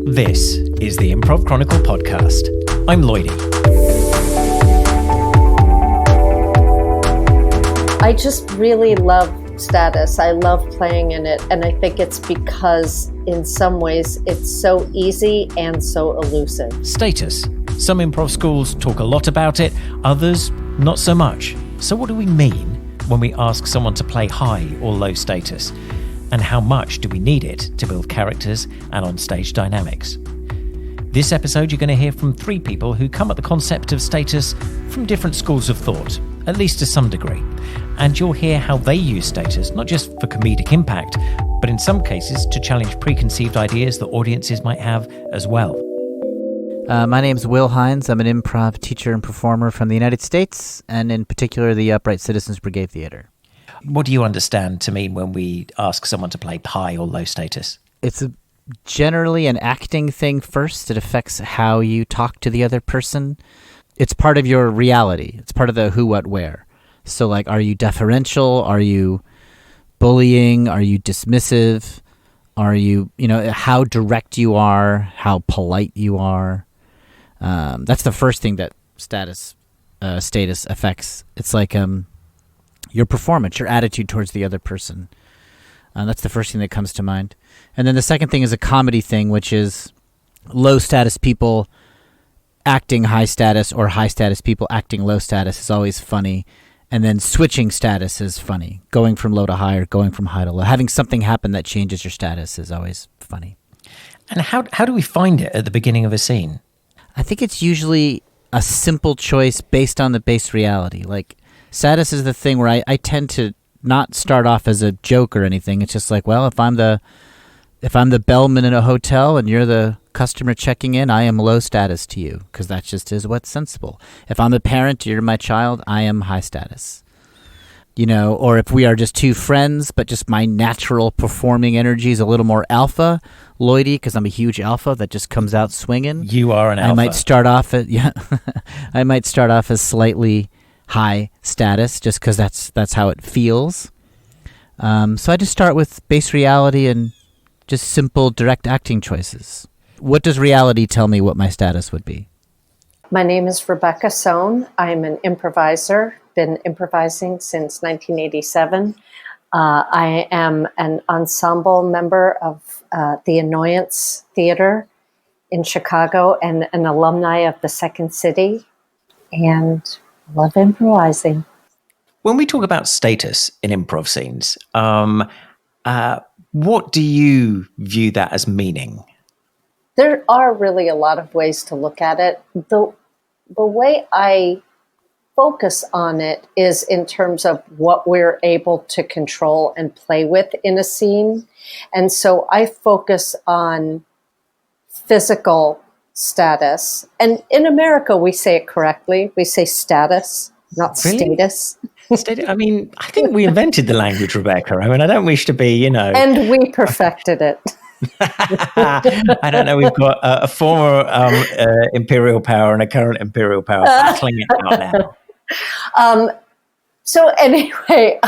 This is the Improv Chronicle podcast. I'm Lloydie. I just really love status. I love playing in it. And I think it's because in some ways it's so easy and so elusive. Status. Some improv schools talk a lot about it, others not so much. So what do we mean when we ask someone to play high or low status? And how much do we need it to build characters and on-stage dynamics? This episode, you're going to hear from three people who come at the concept of status from different schools of thought, at least to some degree. And you'll hear how they use status, not just for comedic impact, but in some cases to challenge preconceived ideas that audiences might have as well. My name's Will Hines. I'm an improv teacher and performer from the United States, and in particular the Upright Citizens Brigade Theater. What do you understand to mean when we ask someone to play high or low status? It's generally an acting thing first. It affects how you talk to the other person. It's part of your reality. It's part of the who, what, where. So, like, are you deferential? Are you bullying? Are you dismissive? Are you, how direct you are, how polite you are? That's the first thing that status affects. It's like your performance, your attitude towards the other person. That's the first thing that comes to mind. And then the second thing is a comedy thing, which is low status people acting high status or high status people acting low status is always funny. And then switching status is funny. Going from low to high or going from high to low. Having something happen that changes your status is always funny. And how do we find it at the beginning of a scene? I think it's usually a simple choice based on the base reality. Like, status is the thing where I tend to not start off as a joke or anything. It's just like, well, if I'm the bellman in a hotel and you're the customer checking in, I am low status to you, because that just is what's sensible. If I'm a parent, you're my child, I am high status. Or if we are just two friends, but just my natural performing energy is a little more alpha, Lloydie, because I'm a huge alpha that just comes out swinging. You are an alpha. I might start off as slightly high status, just because that's how it feels. So I just start with base reality and just simple, direct acting choices. What does reality tell me what my status would be? My name is Rebecca Sohn. I'm an improviser, been improvising since 1987. I am an ensemble member of the Annoyance Theater in Chicago and an alumni of the Second City, and love improvising. When we talk about status in improv scenes, what do you view that as meaning? There are really a lot of ways to look at it. The way I focus on it is in terms of what we're able to control and play with in a scene. And so I focus on physical status. And in America, we say it correctly. We say status, not Really? status. I mean, I think we invented the language, Rebecca. I mean, I don't wish to be, And we perfected it. I don't know. We've got a former imperial power and a current imperial power battling it out now. So anyway,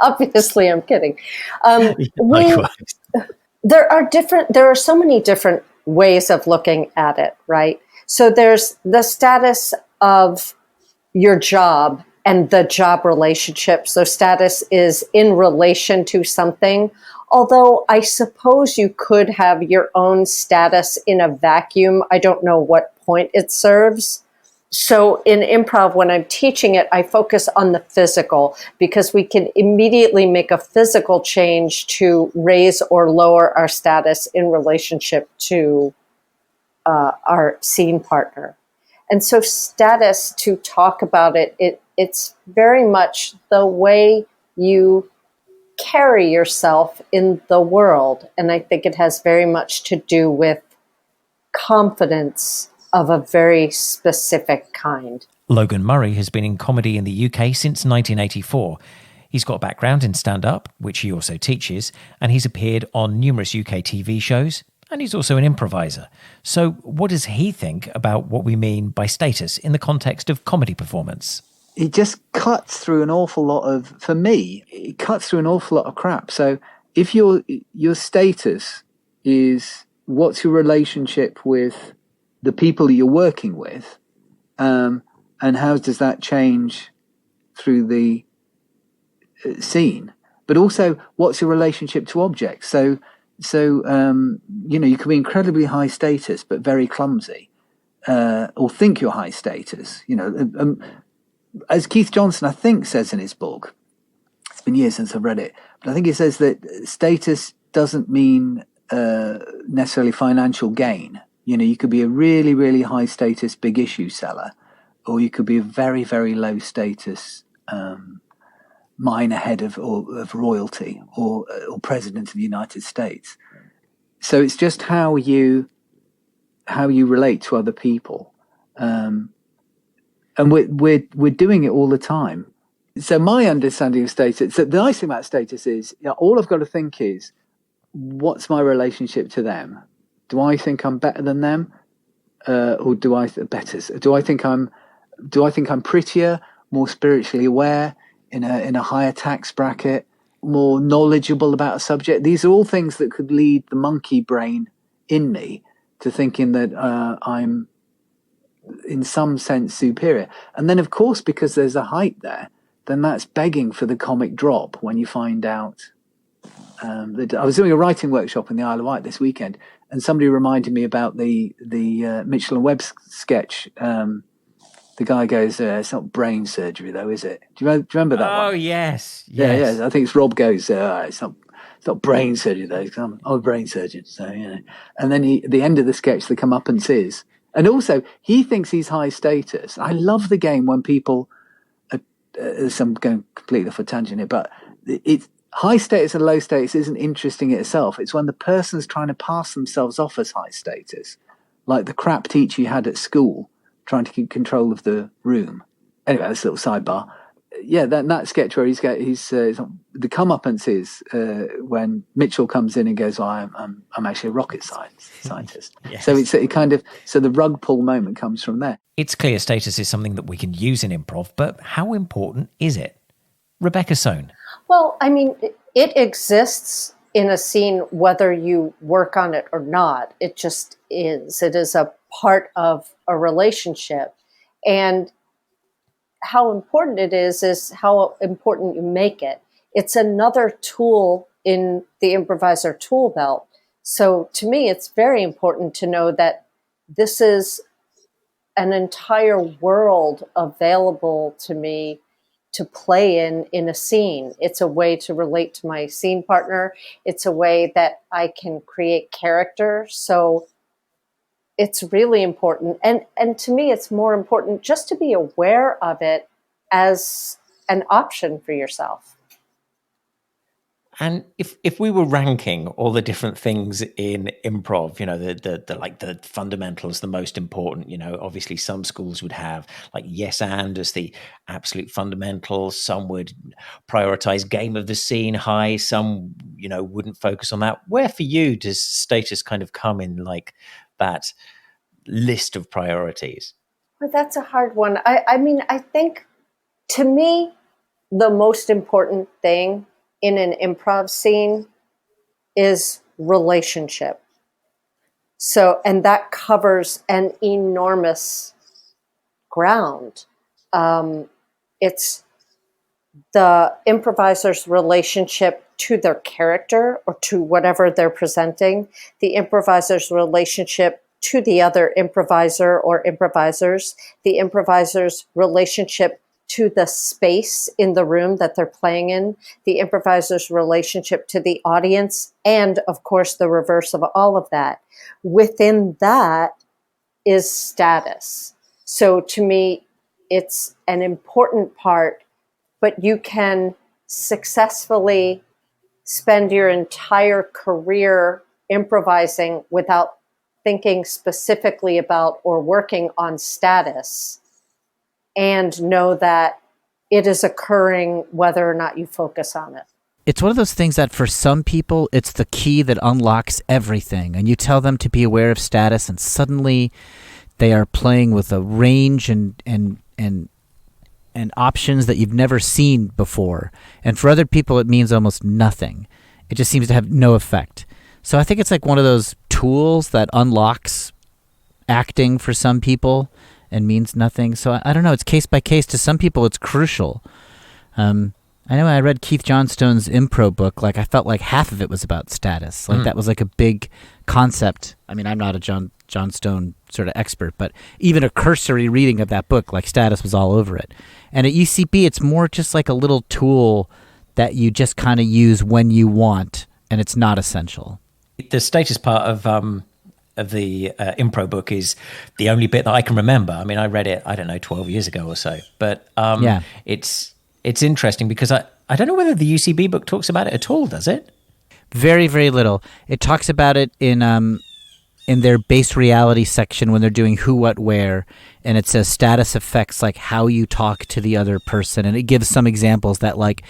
obviously I'm kidding. Likewise. There are so many different ways of looking at it, right? So there's the status of your job and the job relationship. So status is in relation to something. Although I suppose you could have your own status in a vacuum. I don't know what point it serves. So in improv, when I'm teaching it, I focus on the physical because we can immediately make a physical change to raise or lower our status in relationship to our scene partner. And so status, to talk about it's very much the way you carry yourself in the world. And I think it has very much to do with confidence of a very specific kind. Logan Murray has been in comedy in the UK since 1984. He's got a background in stand-up, which he also teaches, and he's appeared on numerous UK TV shows, and he's also an improviser. So what does he think about what we mean by status in the context of comedy performance? It just cuts through an awful lot of, for me, it cuts through an awful lot of crap. So if your status is what's your relationship with the people that you're working with, and how does that change through the scene? But also, what's your relationship to objects? So you can be incredibly high status but very clumsy, or think you're high status. As Keith Johnson, I think, says in his book, it's been years since I've read it, but I think he says that status doesn't mean necessarily financial gain. You could be a really, really high status big issue seller, or you could be a very, very low status minor head of royalty, or president of the United States. So it's just how you relate to other people. And we're doing it all the time. So my understanding of status, so the nice thing about status is, all I've got to think is, what's my relationship to them? Do I think I'm better than them, or do I think I'm prettier, more spiritually aware, in a higher tax bracket, more knowledgeable about a subject? These are all things that could lead the monkey brain in me to thinking that I'm in some sense superior. And then, of course, because there's a height there, then that's begging for the comic drop when you find out. I was doing a writing workshop in the Isle of Wight this weekend, and somebody reminded me about the Mitchell and Webb sketch. The guy goes, "It's not brain surgery, though, is it?" Do you remember that one? Oh, yes. Yeah. I think it's Rob goes, "It's not brain surgery, though, because I'm a brain surgeon." So, and then at the end of the sketch, the comeuppance is, and also he thinks he's high status. I love the game when people, I'm going completely off a tangent here, but it's high status and low status isn't interesting in itself. It's when the person's trying to pass themselves off as high status, like the crap teacher you had at school, trying to keep control of the room. Anyway, that's a little sidebar. Yeah, that sketch where he's the comeuppance is when Mitchell comes in and goes, "Oh, I'm actually a rocket scientist." Yes. So so the rug pull moment comes from there. It's clear status is something that we can use in improv, but how important is it? Rebecca Sohn. Well, I mean, it exists in a scene whether you work on it or not. It just is. It is a part of a relationship. And how important it is how important you make it. It's another tool in the improviser tool belt. So to me, it's very important to know that this is an entire world available to me to play in a scene. It's a way to relate to my scene partner. It's a way that I can create character. So it's really important. And to me, it's more important just to be aware of it as an option for yourself. And if we were ranking all the different things in improv, the fundamentals, the most important, obviously some schools would have like yes and as the absolute fundamentals. Some would prioritize game of the scene high. Some, wouldn't focus on that. Where for you does status kind of come in like that list of priorities? Well, that's a hard one. I mean, I think to me, the most important thing in an improv scene is relationship. So, and that covers an enormous ground. It's the improviser's relationship to their character or to whatever they're presenting, the improviser's relationship to the other improviser or improvisers, the improviser's relationship to the space in the room that they're playing in, the improviser's relationship to the audience, and of course the reverse of all of that. Within that is status. So to me, it's an important part, but you can successfully spend your entire career improvising without thinking specifically about or working on status, and know that it is occurring whether or not you focus on it. It's one of those things that for some people, it's the key that unlocks everything. And you tell them to be aware of status, and suddenly they are playing with a range and options that you've never seen before. And for other people, it means almost nothing. It just seems to have no effect. So I think it's like one of those tools tools that unlocks acting for some people and means nothing. So I don't know. It's case by case. To some people, it's crucial. I know when I read Keith Johnstone's Improv book, like I felt like half of it was about status. Like that was like a big concept. I mean, I'm not a Johnstone sort of expert, but even a cursory reading of that book, like status was all over it. And at UCB, it's more just like a little tool that you just kind of use when you want, and it's not essential. The status part of the Improv book is the only bit that I can remember. I mean, I read it, I don't know, 12 years ago or so. But it's interesting because I don't know whether the UCB book talks about it at all, does it? Very, very little. It talks about it in their base reality section when they're doing who, what, where, and it says status affects like how you talk to the other person, and it gives some examples that like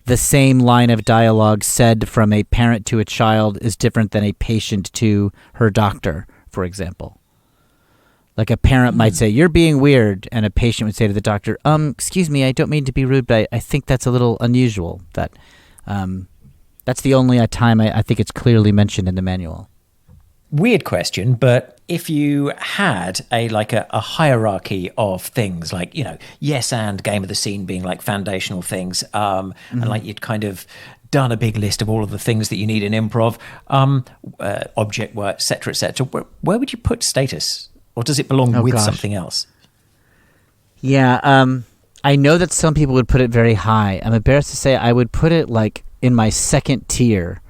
the same line of dialogue said from a parent to a child is different than a patient to her doctor, for example. Like a parent might say, "You're being weird," and a patient would say to the doctor, "Excuse me, I don't mean to be rude, but I think that's a little unusual." That's the only time I think it's clearly mentioned in the manual. Weird question, but if you had a hierarchy of things, like, you know, yes and game of the scene being like foundational things, and like you'd kind of done a big list of all of the things that you need in improv, object work, et cetera, where would you put status? Or does it belong with something else? Yeah, I know that some people would put it very high. I'm embarrassed to say I would put it like in my second tier.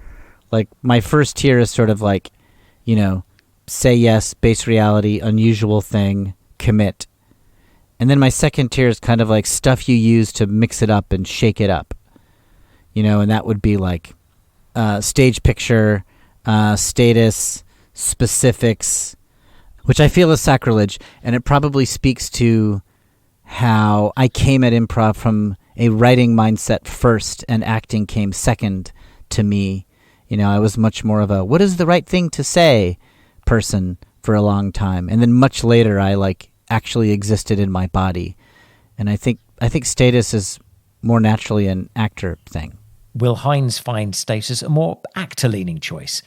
Like my first tier is sort of like, you know, say yes, base reality, unusual thing, commit. And then my second tier is kind of like stuff you use to mix it up and shake it up. You know, and that would be like stage picture, status, specifics, which I feel is sacrilege. And it probably speaks to how I came at improv from a writing mindset first and acting came second to me. You know, I was much more of a what is the right thing to say person for a long time. And then much later I like actually existed in my body. And I think status is more naturally an actor thing. Will Hines find status a more actor-leaning choice?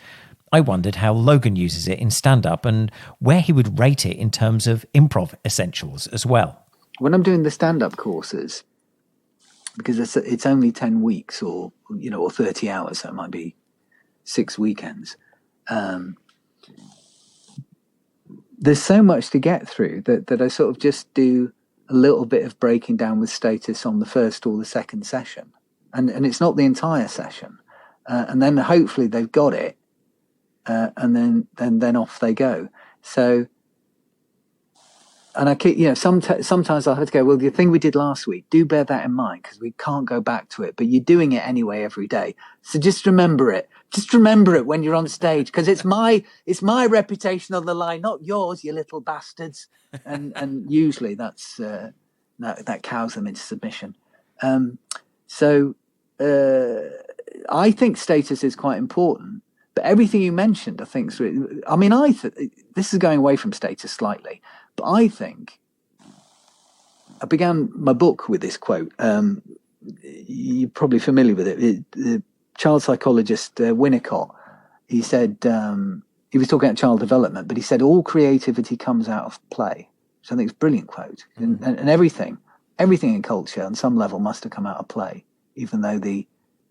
I wondered how Logan uses it in stand-up and where he would rate it in terms of improv essentials as well. When I'm doing the stand-up courses, because it's only 10 weeks or 30 hours, so it might be 6 weekends. There's so much to get through that I sort of just do a little bit of breaking down with status on the first or the second session. And it's not the entire session. And then hopefully they've got it. And then off they go. So, and I keep, sometimes I'll have to go, well, the thing we did last week, do bear that in mind because we can't go back to it, but you're doing it anyway every day. So just remember it. Just remember it when you're on stage because it's my reputation on the line, not yours, you little bastards. And usually that's, that cows them into submission. So I think status is quite important. But everything you mentioned, I think, this is going away from status slightly, but I think I began my book with this quote. You're probably familiar with it. The child psychologist Winnicott, he said, he was talking about child development, but he said, all creativity comes out of play. So I think it's a brilliant quote. And everything in culture on some level must have come out of play, even though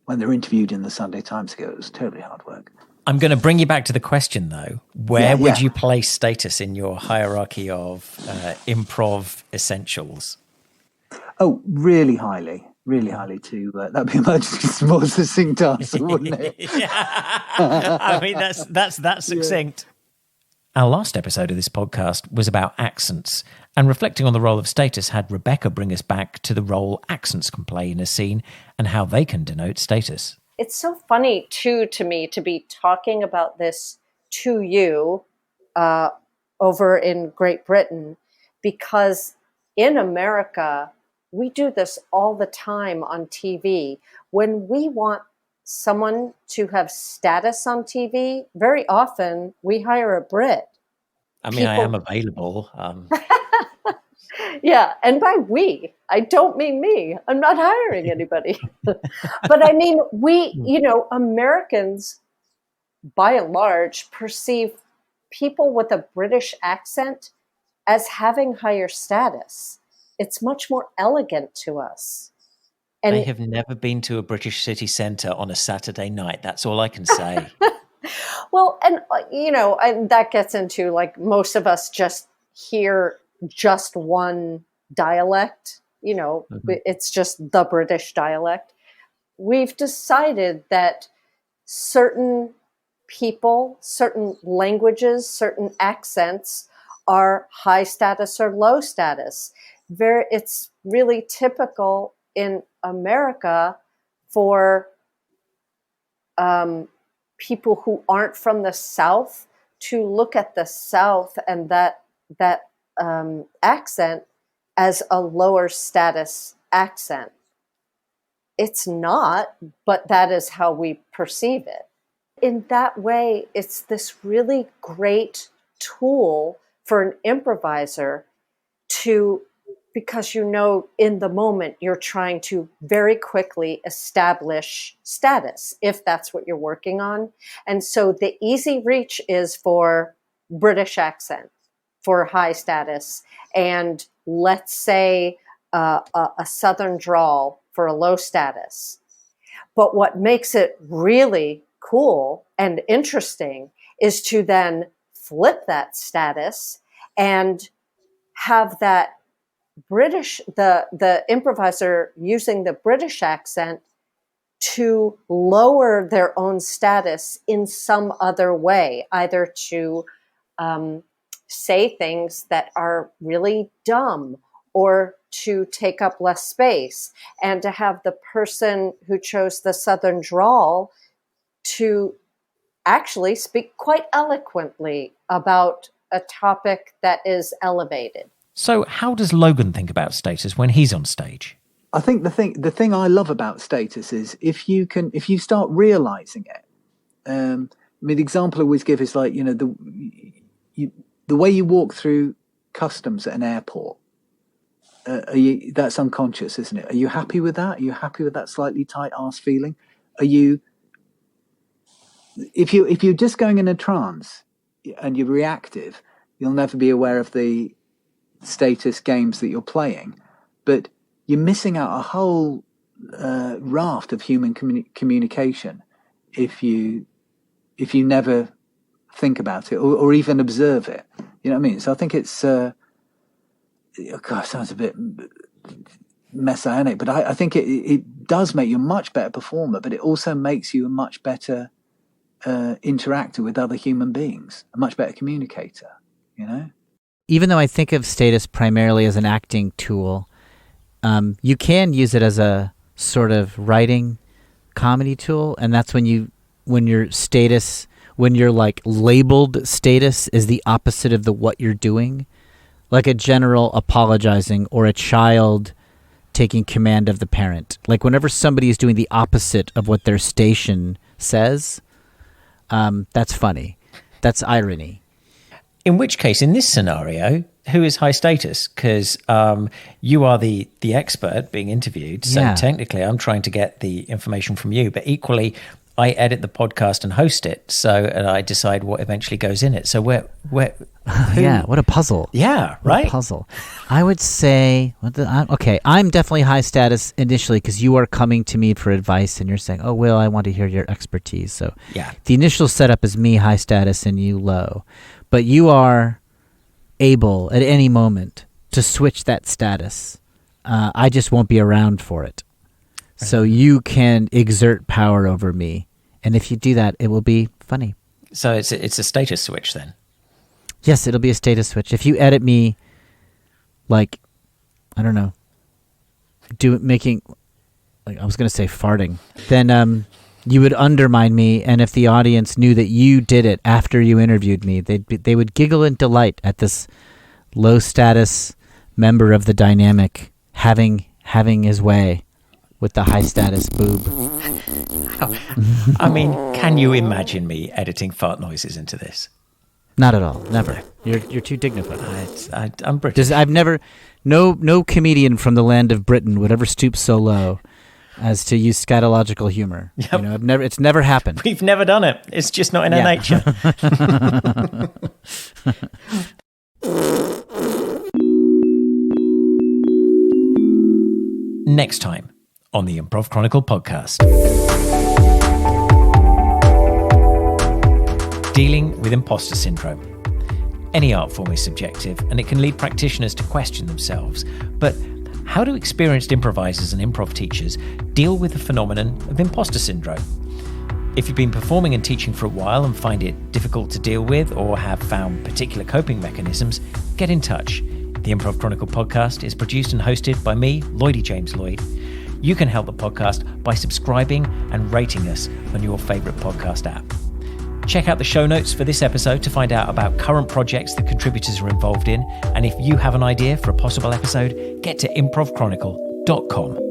when they were interviewed in the Sunday Times ago, it was terribly hard work. I'm going to bring you back to the question, though. Where would you place status in your hierarchy of improv essentials? Oh, really highly to that'd be a much more succinct answer, wouldn't it? I mean, that's succinct. Yeah. Our last episode of this podcast was about accents, and reflecting on the role of status had Rebecca bring us back to the role accents can play in a scene and how they can denote status. It's so funny, too, to me to be talking about this to you over in Great Britain, because in America, we do this all the time on TV. When we want someone to have status on TV, very often we hire a Brit. I mean, I am available. Yeah, and by we, I don't mean me. I'm not hiring anybody. But I mean, Americans, by and large, perceive people with a British accent as having higher status. It's much more elegant to us. And I have never been to a British city centre on a Saturday night. That's all I can say. well, and and that gets into like most of us just hear just one dialect. It's just the British dialect. We've decided that certain people, certain languages, certain accents are high status or low status. It's really typical in America for people who aren't from the South to look at the South and that accent as a lower status accent. It's not, but that is how we perceive it. In that way, it's this really great tool for an improviser because in the moment you're trying to very quickly establish status if that's what you're working on. And so the easy reach is for British accent, for high status, and let's say a Southern drawl for a low status. But what makes it really cool and interesting is to then flip that status and have that the improviser using the British accent to lower their own status in some other way, either to say things that are really dumb or to take up less space, and to have the person who chose the Southern drawl to actually speak quite eloquently about a topic that is elevated. So how does Logan think about status when he's on stage? I think the thing I love about status is if you start realizing it. The example I always give is like, the way you walk through customs at an airport. That's unconscious, isn't it? Are you happy with that? Are you happy with that slightly tight ass feeling? If you're just going in a trance and you're reactive, you'll never be aware of the status games that you're playing. But you're missing out a whole raft of human communication if you never think about it or even observe it. You know what I mean? So I think it's sounds a bit messianic, but I think it does make you a much better performer, but it also makes you a much better interactor with other human beings, a much better communicator, Even though I think of status primarily as an acting tool, you can use it as a sort of writing comedy tool, and that's when your like labeled status is the opposite of what you're doing, like a general apologizing or a child taking command of the parent. Like whenever somebody is doing the opposite of what their station says, that's funny. That's irony. In which case, in this scenario, who is high status? Because you are the expert being interviewed. So technically, I'm trying to get the information from you. But equally, I edit the podcast and host it. And I decide what eventually goes in it. So where yeah, what a puzzle. Yeah, right? What a puzzle. I would say, I'm definitely high status initially because you are coming to me for advice and you're saying, oh, Will, I want to hear your expertise. So yeah, the initial setup is me high status and you low. But you are able at any moment to switch that status. I just won't be around for it. Right. So you can exert power over me. And if you do that, it will be funny. So it's a status switch then? Yes, it'll be a status switch. If you edit me, like, I don't know, I was going to say farting, then you would undermine me, and if the audience knew that you did it after you interviewed me, they would giggle in delight at this low-status member of the dynamic having his way with the high-status boob. I mean, can you imagine me editing fart noises into this? Not at all. Never. You're too dignified. I'm British. I've never... No comedian from the land of Britain would ever stoop so low as to use scatological humor. Yep. You know, it's never happened. We've never done it. It's just not in our nature. Next time on the Improv Chronicle podcast. Dealing with imposter syndrome. Any art form is subjective, and it can lead practitioners to question themselves. But how do experienced improvisers and improv teachers deal with the phenomenon of imposter syndrome? If you've been performing and teaching for a while and find it difficult to deal with or have found particular coping mechanisms, get in touch. The Improv Chronicle podcast is produced and hosted by me, Lloydie James Lloyd. You can help the podcast by subscribing and rating us on your favourite podcast app. Check out the show notes for this episode to find out about current projects that contributors are involved in. And if you have an idea for a possible episode, get to improvchronicle.com.